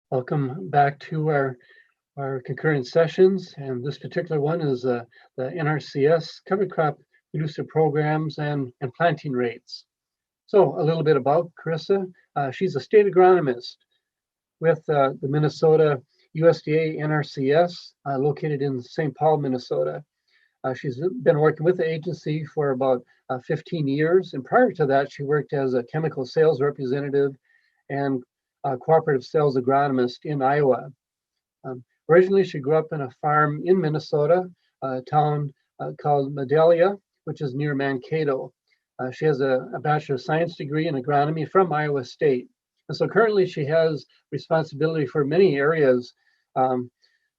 Welcome back to our concurrent sessions, and this particular one is the NRCS cover crop producer programs and planting rates. So a little bit about Carissa. She's a state agronomist with the Minnesota USDA NRCS located in St. Paul, Minnesota. She's been working with the agency for about 15 years, and prior to that, she worked as a chemical sales representative and cooperative sales agronomist in Iowa. Originally, she grew up in a farm in Minnesota, a town called Medalia, which is near Mankato. She has a Bachelor of Science degree in agronomy from Iowa State. And so currently she has responsibility for many areas,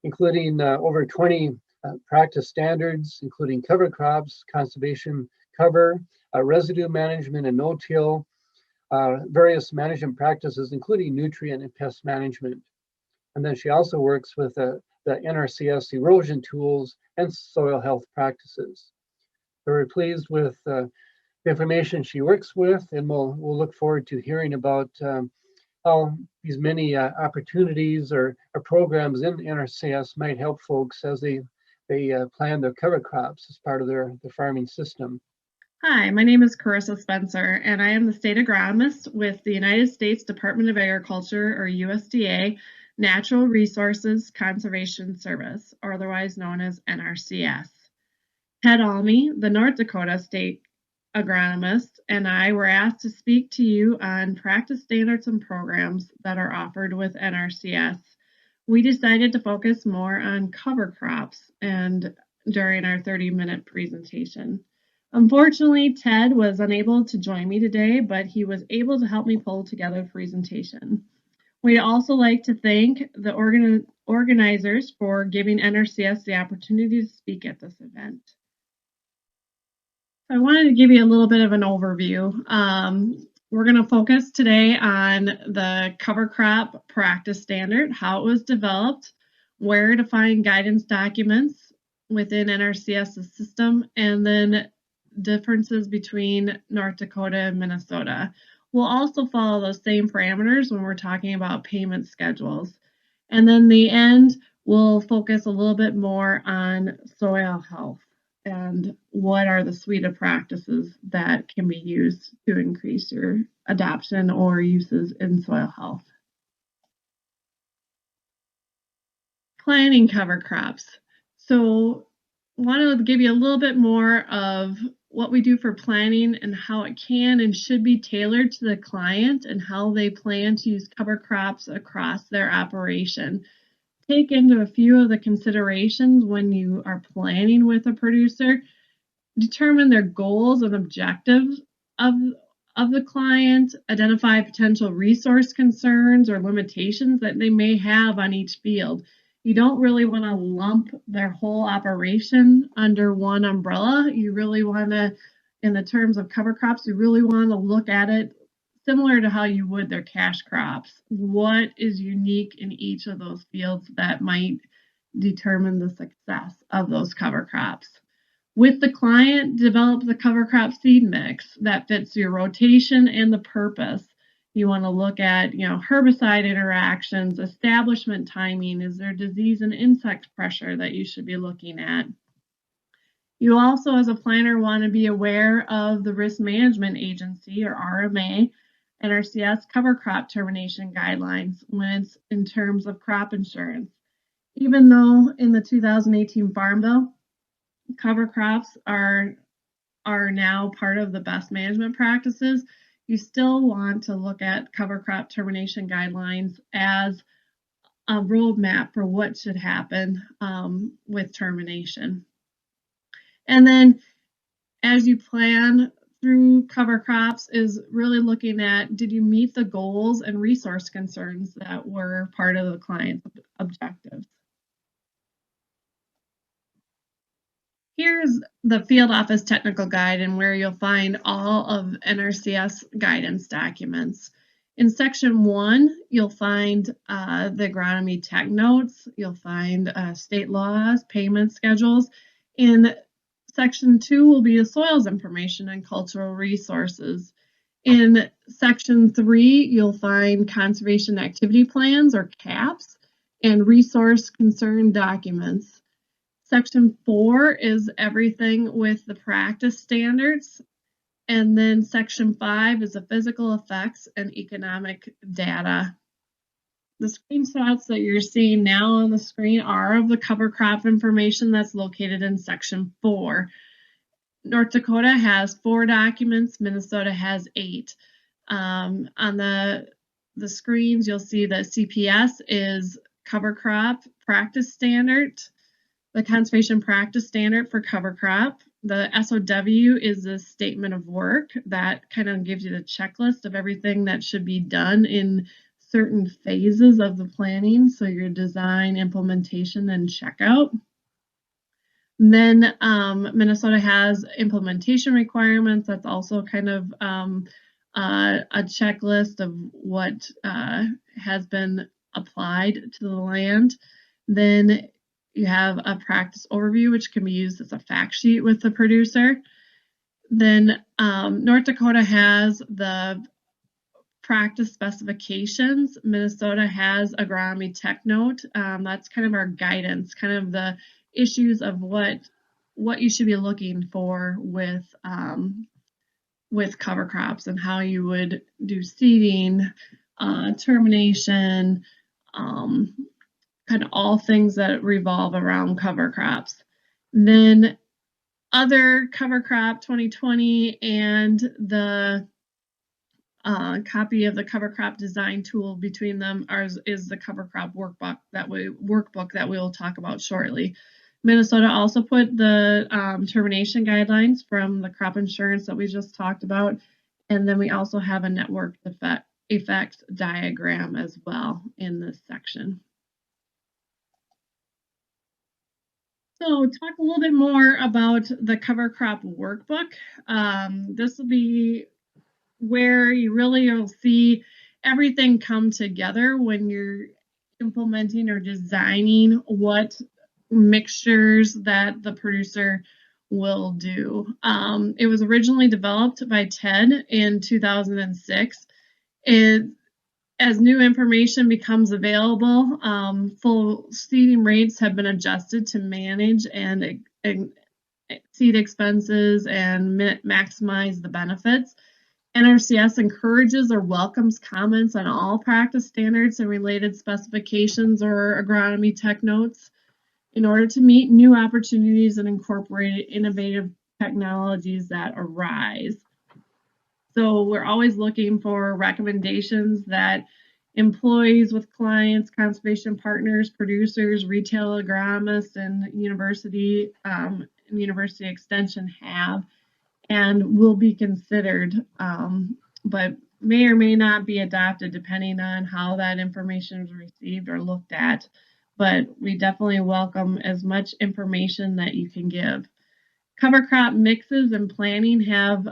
including over 20 practice standards, including cover crops, conservation cover, residue management and no-till, various management practices, including nutrient and pest management. And then she also works with the NRCS erosion tools and soil health practices. Very pleased with the information she works with, and we'll look forward to hearing about how these many opportunities or programs in NRCS might help folks as they plan their cover crops as part of their farming system. Hi, my name is Carissa Spencer, and I am the state agronomist with the United States Department of Agriculture, or USDA, Natural Resources Conservation Service, or otherwise known as NRCS. Ted Almy, the North Dakota state agronomist, and I were asked to speak to you on practice standards and programs that are offered with NRCS. We decided to focus more on cover crops and during our 30-minute presentation. Unfortunately, Ted was unable to join me today, but he was able to help me pull together the presentation. We'd also like to thank the organizers for giving NRCS the opportunity to speak at this event. I wanted to give you a little bit of an overview. We're going to focus today on the cover crop practice standard, how it was developed, where to find guidance documents within NRCS's system, and then differences between North Dakota and Minnesota. We'll also follow those same parameters when we're talking about payment schedules. And then the end, we'll focus a little bit more on soil health and what are the suite of practices that can be used to increase your adoption or uses in soil health. Planting cover crops. So I want to give you a little bit more of what we do for planning and how it can and should be tailored to the client and how they plan to use cover crops across their operation. Take into a few of the considerations when you are planning with a producer. Determine their goals and objectives of the client. Identify potential resource concerns or limitations that they may have on each field. You don't really want to lump their whole operation under one umbrella. You really want to, in the terms of cover crops, you really want to look at it similar to how you would their cash crops. What is unique in each of those fields that might determine the success of those cover crops? With the client, develop the cover crop seed mix that fits your rotation and the purpose. You want to look at, herbicide interactions, establishment timing. Is there disease and insect pressure that you should be looking at? You also, as a planner, want to be aware of the Risk Management Agency, or RMA, NRCS cover crop termination guidelines when it's in terms of crop insurance. Even though in the 2018 Farm Bill, cover crops are now part of the best management practices, you still want to look at cover crop termination guidelines as a roadmap for what should happen with termination. And then as you plan through cover crops is really looking at, did you meet the goals and resource concerns that were part of the client's objectives? Here's the field office technical guide and where you'll find all of NRCS guidance documents. In section 1, you'll find the agronomy tech notes. You'll find state laws, payment schedules. In section 2 will be the soils information and cultural resources. In section 3, you'll find conservation activity plans, or CAPs, and resource concern documents. Section 4 is everything with the practice standards. And then section 5 is the physical effects and economic data. The screenshots that you're seeing now on the screen are of the cover crop information that's located in section 4. North Dakota has 4 documents, Minnesota has 8. On the screens, you'll see that CPS is cover crop practice standard, the conservation practice standard for cover crop. The SOW is the statement of work that kind of gives you the checklist of everything that should be done in certain phases of the planning, so your design, implementation, and checkout. And then Minnesota has implementation requirements. That's also kind of a checklist of what has been applied to the land. Then you have a practice overview, which can be used as a fact sheet with the producer. Then North Dakota has the practice specifications. Minnesota has agronomy tech note. That's kind of our guidance, kind of the issues of what you should be looking for with cover crops and how you would do seeding, termination, kind of all things that revolve around cover crops. Then other cover crop 2020 and the copy of the cover crop design tool between them is the cover crop workbook that we will talk about shortly. Minnesota also put the termination guidelines from the crop insurance that we just talked about, and then we also have a network effect diagram as well in this section. So talk a little bit more about the cover crop workbook. This will be where you really will see everything come together when you're implementing or designing what mixtures that the producer will do. It was originally developed by TED in 2006. As new information becomes available, full seeding rates have been adjusted to manage and seed expenses and maximize the benefits. NRCS encourages or welcomes comments on all practice standards and related specifications or agronomy tech notes in order to meet new opportunities and incorporate innovative technologies that arise. So we're always looking for recommendations that employees with clients, conservation partners, producers, retail agronomists, and university extension have and will be considered, but may or may not be adopted depending on how that information is received or looked at. But we definitely welcome as much information that you can give. Cover crop mixes and planning have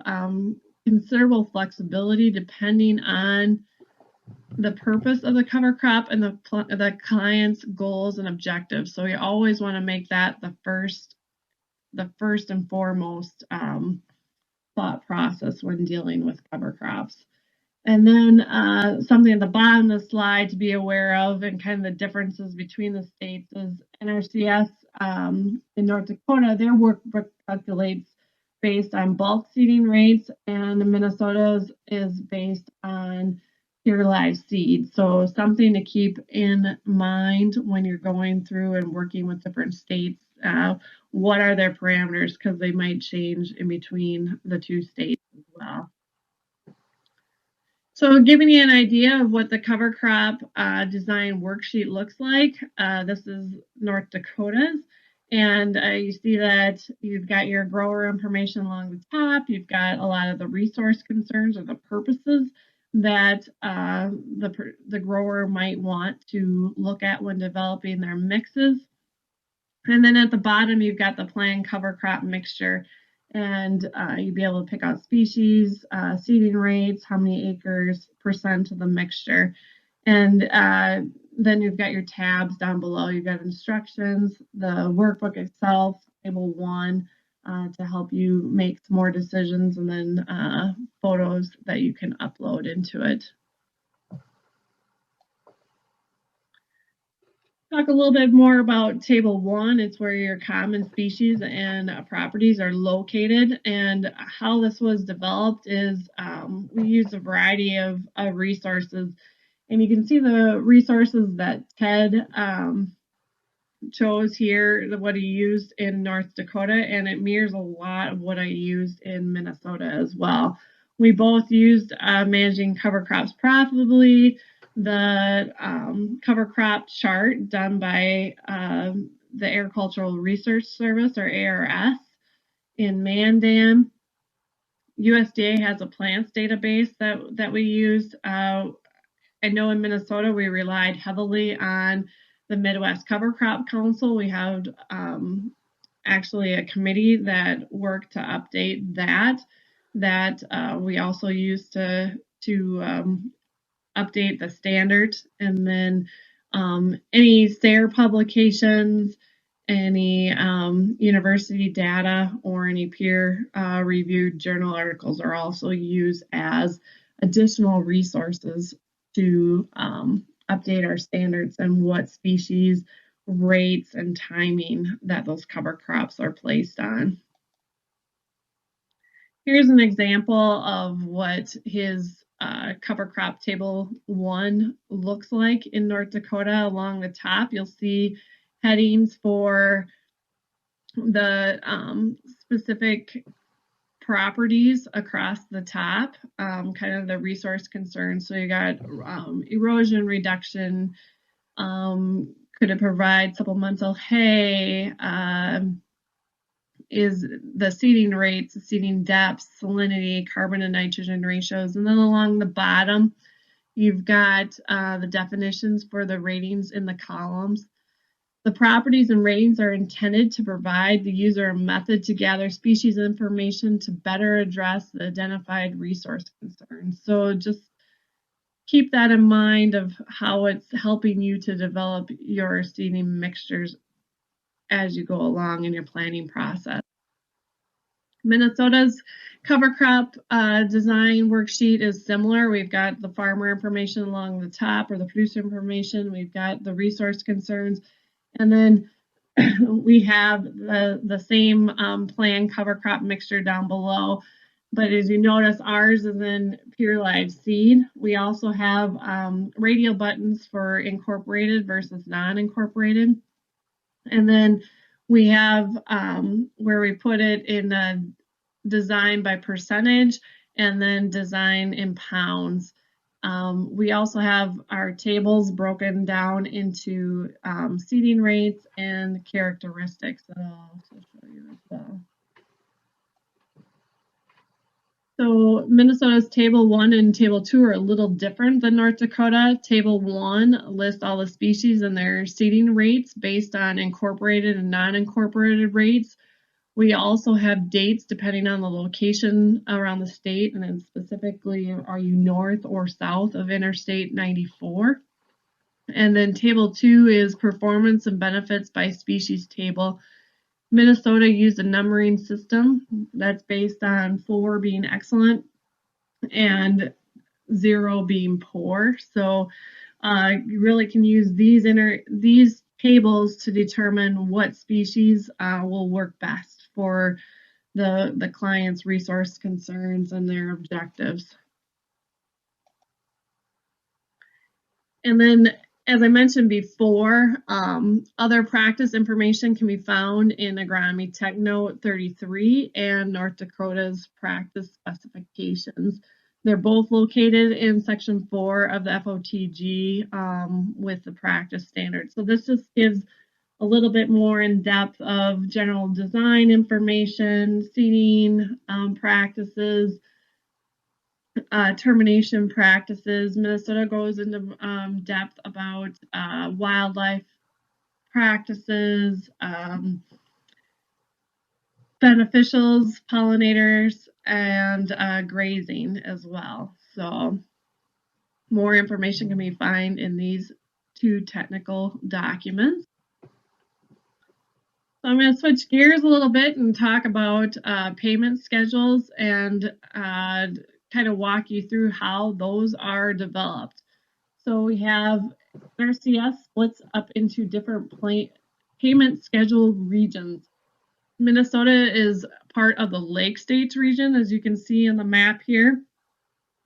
considerable flexibility depending on the purpose of the cover crop and the client's goals and objectives. So we always want to make that the first and foremost thought process when dealing with cover crops. And then something at the bottom of the slide to be aware of and kind of the differences between the states is NRCS in North Dakota, their workbook calculates based on bulk seeding rates, and Minnesota's is based on pure live seed. So something to keep in mind when you're going through and working with different states. What are their parameters? Because they might change in between the two states as well. So giving you an idea of what the cover crop design worksheet looks like, this is North Dakota's. And you see that you've got your grower information along the top. You've got a lot of the resource concerns or the purposes that the grower might want to look at when developing their mixes. And then at the bottom, you've got the planned cover crop mixture. And you'd be able to pick out species, seeding rates, how many acres, percent of the mixture. And then you've got your tabs down below. You've got instructions, the workbook itself, table 1, to help you make some more decisions, and then photos that you can upload into it. Talk a little bit more about Table 1. It's where your common species and properties are located. And how this was developed is we use a variety of resources. And you can see the resources that Ted chose here, what he used in North Dakota, and it mirrors a lot of what I used in Minnesota as well. We both used managing cover crops profitably, the cover crop chart done by the Agricultural Research Service, or ARS, in Mandan. USDA has a plants database that we used. I know in Minnesota we relied heavily on the Midwest Cover Crop Council. We have actually a committee that worked to update that we also use to update the standards, and then any SARE publications, any university data, or any peer-reviewed journal articles are also used as additional resources to update our standards and what species, rates, and timing that those cover crops are placed on. Here's an example of what his cover crop Table 1 looks like in North Dakota. Along the top, you'll see headings for the specific properties across the top, kind of the resource concerns. So you got erosion reduction, could it provide supplemental hay, is the seeding rates, the seeding depths, salinity, carbon and nitrogen ratios. And then along the bottom, you've got the definitions for the ratings in the columns. The properties and ratings are intended to provide the user a method to gather species information to better address the identified resource concerns. So just keep that in mind of how it's helping you to develop your seeding mixtures as you go along in your planning process. Minnesota's cover crop design worksheet is similar. We've got the farmer information along the top, or the producer information. We've got the resource concerns. And then we have the same plan cover crop mixture down below. But as you notice, ours is in pure live seed. We also have radial buttons for incorporated versus non-incorporated. And then we have where we put it in design by percentage, and then design in pounds. We also have our tables broken down into seeding rates and characteristics that I'll also show you as well. So Minnesota's Table 1 and Table 2 are a little different than North Dakota. Table 1 lists all the species and their seeding rates based on incorporated and non-incorporated rates. We also have dates depending on the location around the state, and then specifically, are you north or south of Interstate 94? And then Table 2 is performance and benefits by species table. Minnesota used a numbering system that's based on 4 being excellent and 0 being poor. So you really can use these tables to determine what species will work best for the client's resource concerns and their objectives. And then, as I mentioned before, other practice information can be found in Agronomy Tech Note 33 and North Dakota's practice specifications. They're both located in Section 4 of the FOTG with the practice standards. So this just gives a little bit more in depth of general design information, seeding practices, termination practices. Minnesota goes into depth about wildlife practices, beneficials, pollinators, and grazing as well. So more information can be found in these 2 technical documents. So I'm going to switch gears a little bit and talk about payment schedules and kind of walk you through how those are developed. So we have NRCS splits up into different payment schedule regions. Minnesota is part of the Lake States region, as you can see in the map here,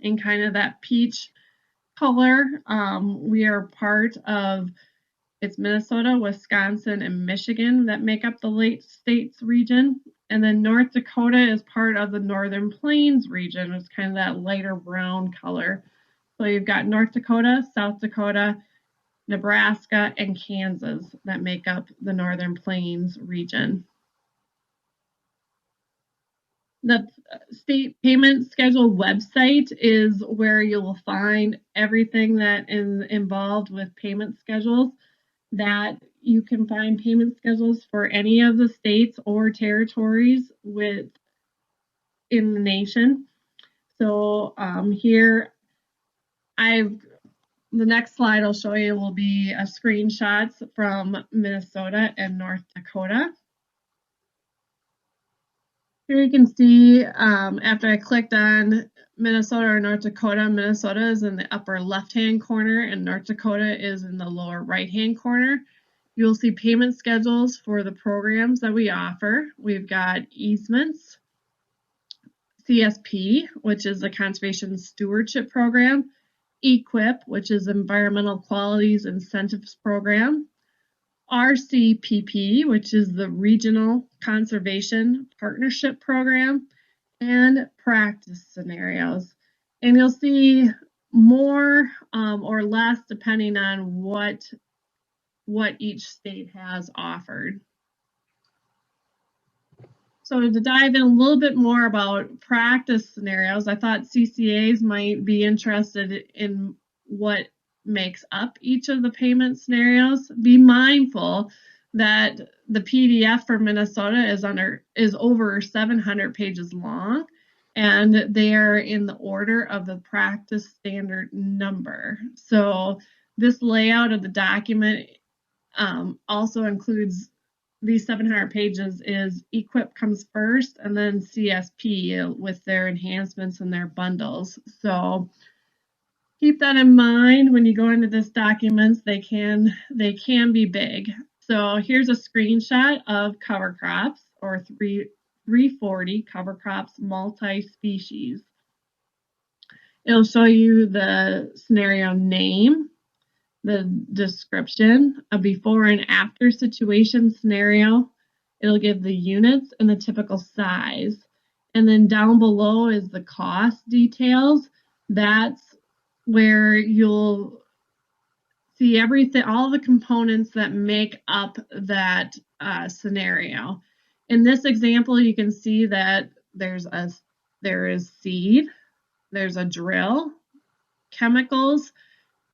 in kind of that peach color. We are part of, it's Minnesota, Wisconsin, and Michigan that make up the Lake States region. And then North Dakota is part of the Northern Plains region. It's kind of that lighter brown color. So you've got North Dakota, South Dakota, Nebraska, and Kansas that make up the Northern Plains region. The state payment schedule website is where you'll find everything that is involved with payment schedules. That you can find payment schedules for any of the states or territories in the nation. So here the next slide I'll show you will be screenshots from Minnesota and North Dakota. Here you can see after I clicked on Minnesota or North Dakota, Minnesota is in the upper left-hand corner and North Dakota is in the lower right-hand corner. You'll see payment schedules for the programs that we offer. We've got easements, CSP, which is the Conservation Stewardship Program, EQIP, which is Environmental Qualities Incentives Program, RCPP, which is the Regional Conservation Partnership Program, and practice scenarios. And you'll see more or less depending on what each state has offered. So to dive in a little bit more about practice scenarios, I thought CCAs might be interested in what makes up each of the payment scenarios. Be mindful that the PDF for Minnesota is over 700 pages long, and they are in the order of the practice standard number. So this layout of the document also includes these 700 pages is EQIP comes first and then CSP with their enhancements and their bundles. So keep that in mind when you go into this documents. They can be big. So here's a screenshot of cover crops or 340 cover crops multi-species. It'll show you the scenario name, the description, a before and after situation scenario. It'll give the units and the typical size. And then down below is the cost details. That's where you'll see everything, all the components that make up that scenario. In this example, you can see that there is seed, there's a drill, chemicals,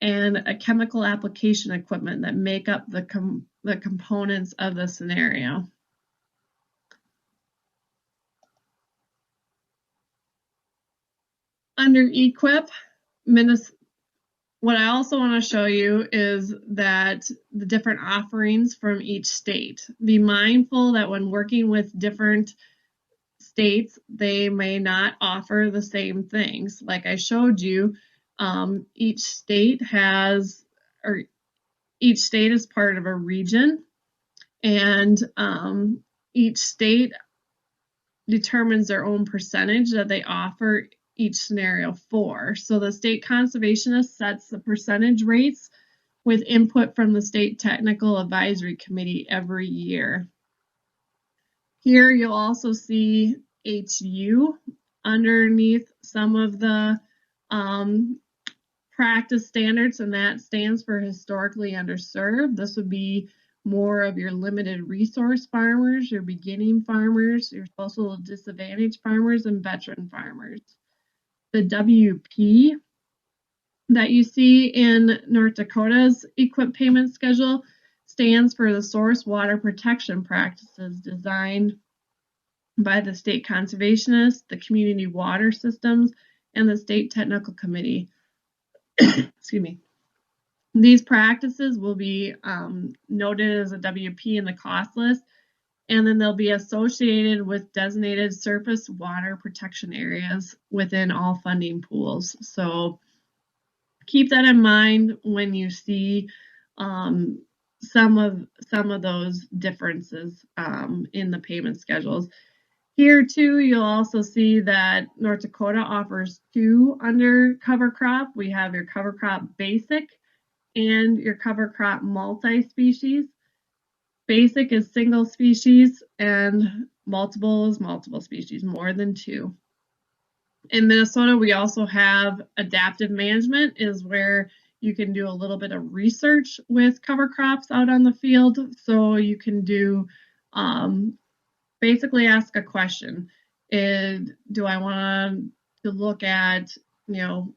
and a chemical application equipment that make up the components of the scenario. Under EQIP, what I also want to show you is that the different offerings from each state. Be mindful that when working with different states, they may not offer the same things. Like I showed you, each state is part of a region, and each state determines their own percentage that they offer each scenario for. So the state conservationist sets the percentage rates with input from the State Technical Advisory Committee every year. Here you'll also see HU underneath some of the practice standards, and that stands for historically underserved. This would be more of your limited resource farmers, your beginning farmers, your social disadvantaged farmers, and veteran farmers. The WP that you see in North Dakota's EQIP payment schedule stands for the source water protection practices designed by the state conservationists, the community water systems, and the state technical committee. Excuse me. These practices will be noted as a WP in the cost list, and then they'll be associated with designated surface water protection areas within all funding pools. So keep that in mind when you see some of those differences in the payment schedules. Here too, you'll also see that North Dakota offers 2 under cover crop. We have your cover crop basic and your cover crop multi-species. Basic is single species and multiple is multiple species, more than 2. In Minnesota, we also have adaptive management, is where you can do a little bit of research with cover crops out on the field. So you can do basically ask a question. Do I want to look at,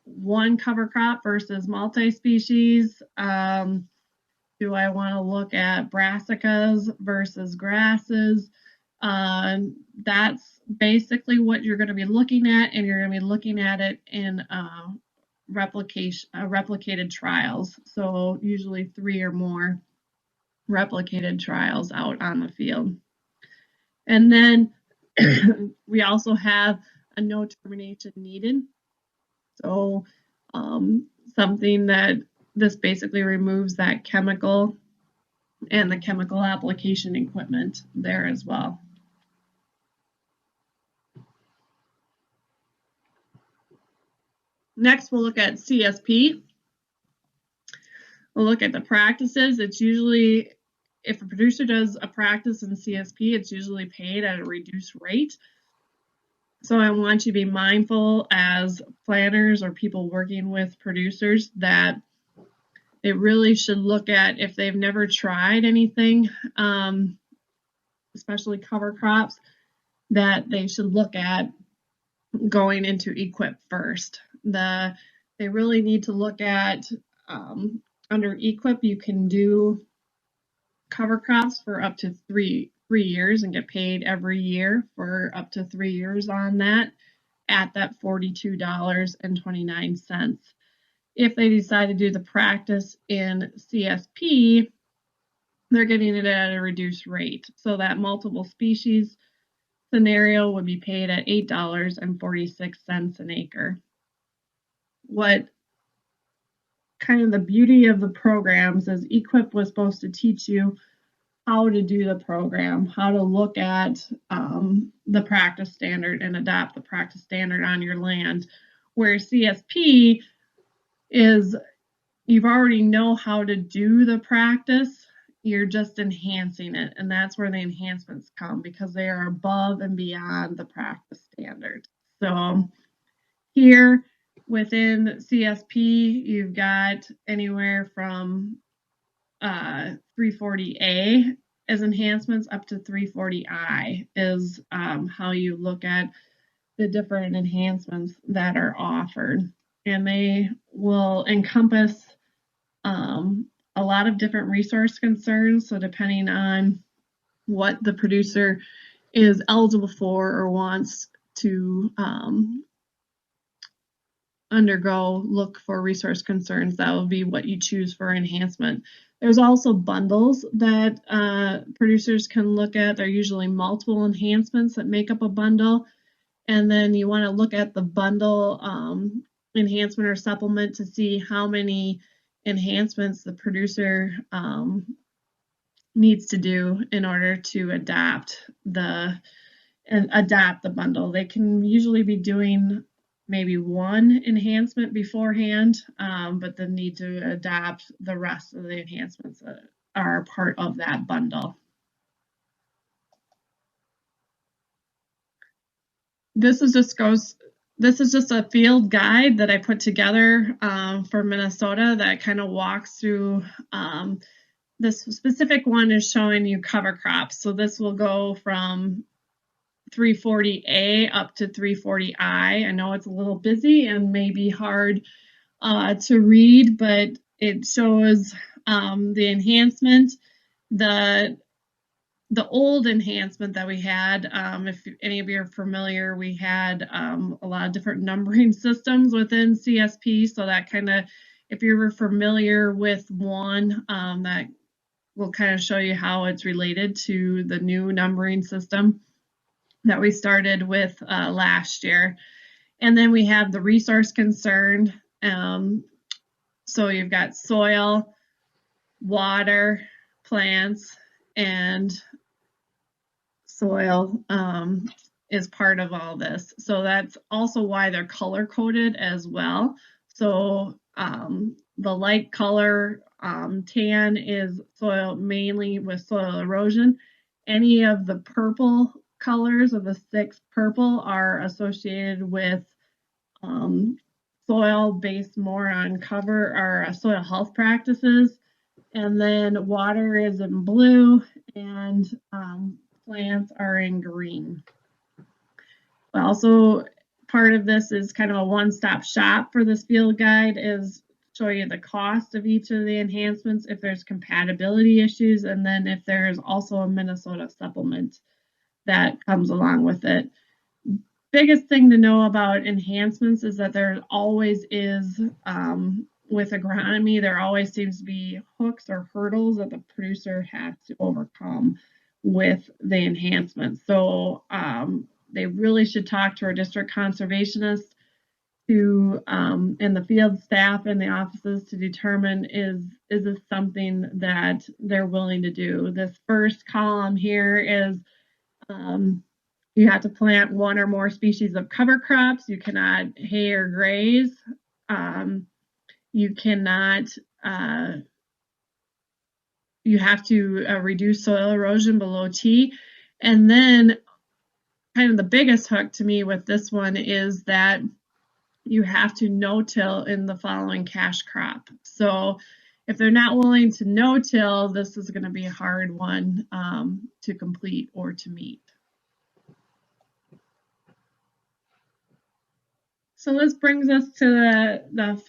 one cover crop versus multi-species? Do I want to look at brassicas versus grasses? That's basically what you're going to be looking at, and you're going to be looking at it in replicated trials. So usually 3 or more replicated trials out on the field. And then we also have a no termination needed. So something that this basically removes that chemical and the chemical application equipment there as well. Next, we'll look at CSP. We'll look at the practices. It's usually, if a producer does a practice in CSP, it's usually paid at a reduced rate. So I want you to be mindful as planners or people working with producers that they really should look at, if they've never tried anything, especially cover crops, that they should look at going into equip first. They really need to look at, under equip, you can do cover crops for up to three years and get paid every year for up to 3 years on that at that $42.29. If they decide to do the practice in CSP, they're getting it at a reduced rate. So that multiple species scenario would be paid at $8.46 an acre. What kind of the beauty of the programs is EQIP was supposed to teach you how to do the program, how to look at the practice standard and adopt the practice standard on your land, where CSP is you've already know how to do the practice, you're just enhancing it, and that's where the enhancements come, because they are above and beyond the practice standard. So here within CSP, you've got anywhere from 340A as enhancements up to 340I is how you look at the different enhancements that are offered. And they will encompass a lot of different resource concerns. So depending on what the producer is eligible for or wants to undergo, look for resource concerns, that will be what you choose for enhancement. There's also bundles that producers can look at. They're usually multiple enhancements that make up a bundle. And then you want to look at the bundle enhancement or supplement to see how many enhancements the producer needs to do in order to adapt the bundle. They can usually be doing maybe one enhancement beforehand, but then need to adapt the rest of the enhancements that are part of that bundle. This is just a field guide that I put together for Minnesota that kind of walks through. This specific one is showing you cover crops. So this will go from 340A up to 340I. I know it's a little busy and maybe hard to read, but it shows the enhancement, the old enhancement that we had. If any of you are familiar, we had a lot of different numbering systems within CSP. So that kind of, if you were familiar with one, that we'll kind of show you how it's related to the new numbering system that we started with last year. And then we have the resource concern. So you've got soil, water, plants, and soil is part of all this. So that's also why they're color coded as well. So the light color tan is soil, mainly with soil erosion. Any of the purple colors of the 6 purple are associated with soil based more on cover or soil health practices. And then water is in blue and plants are in green. Also, part of this is kind of a one-stop shop for this field guide, is show you the cost of each of the enhancements, if there's compatibility issues, and then if there's also a Minnesota supplement that comes along with it. Biggest thing to know about enhancements is that there always is, with agronomy, there always seems to be hooks or hurdles that the producer has to overcome with the enhancements. So they really should talk to our district conservationist to and the field staff in the offices to determine is this something that they're willing to do. This first column here is you have to plant 1 or more species of cover crops. You cannot hay or graze. You cannot, you have to reduce soil erosion below T. And then kind of the biggest hook to me with this one is that you have to no-till in the following cash crop. So if they're not willing to no-till, this is going to be a hard one to complete or to meet. So this brings us to the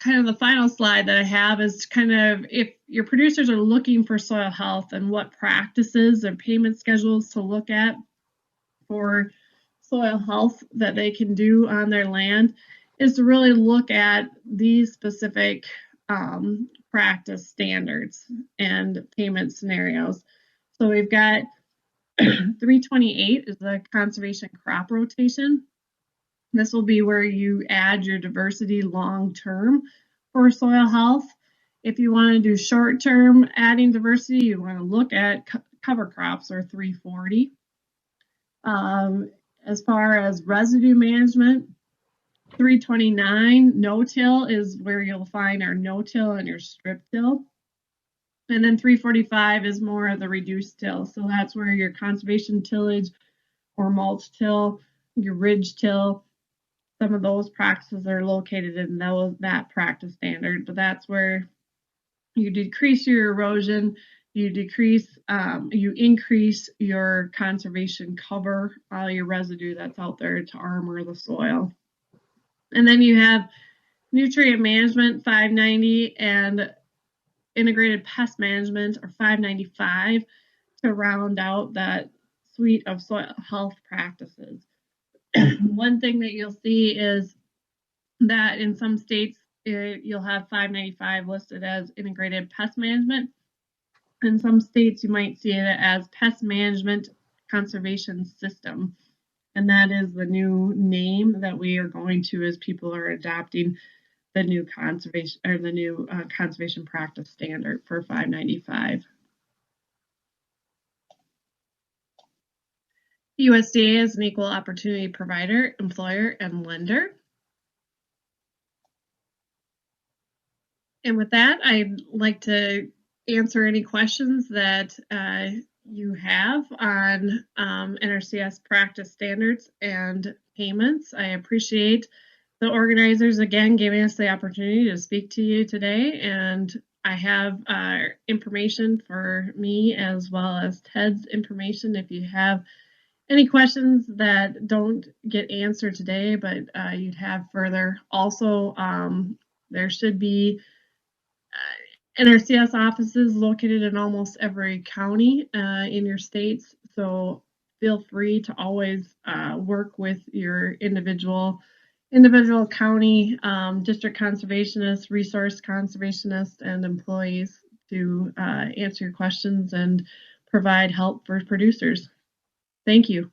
kind of the final slide that I have, is kind of if your producers are looking for soil health and what practices or payment schedules to look at for soil health that they can do on their land, is to really look at these specific practice standards and payment scenarios. So we've got 328 is the conservation crop rotation. This will be where you add your diversity long-term for soil health. If you want to do short-term adding diversity, you want to look at cover crops, or 340. As far as residue management, 329 no-till is where you'll find our no-till and your strip-till. And then 345 is more of the reduced till. So that's where your conservation tillage or mulch till, your ridge till, some of those practices are located in that practice standard, but that's where you decrease your erosion, you increase your conservation cover, all your residue that's out there to armor the soil. And then you have nutrient management 590 and integrated pest management, or 595, to round out that suite of soil health practices. One thing that you'll see is that in some states, you'll have 595 listed as integrated pest management. In some states, you might see it as pest management conservation system. And that is the new name that we are going to as people are adopting the new conservation, or the new conservation practice standard for 595. USDA is an equal opportunity provider, employer, and lender. And with that, I'd like to answer any questions that you have on NRCS practice standards and payments. I appreciate the organizers again giving us the opportunity to speak to you today, and I have information for me as well as Ted's information if you have any questions that don't get answered today, but you'd have further. Also, there should be NRCS offices located in almost every county in your states, so feel free to always work with your individual county district conservationist, resource conservationist, and employees to answer your questions and provide help for producers. Thank you.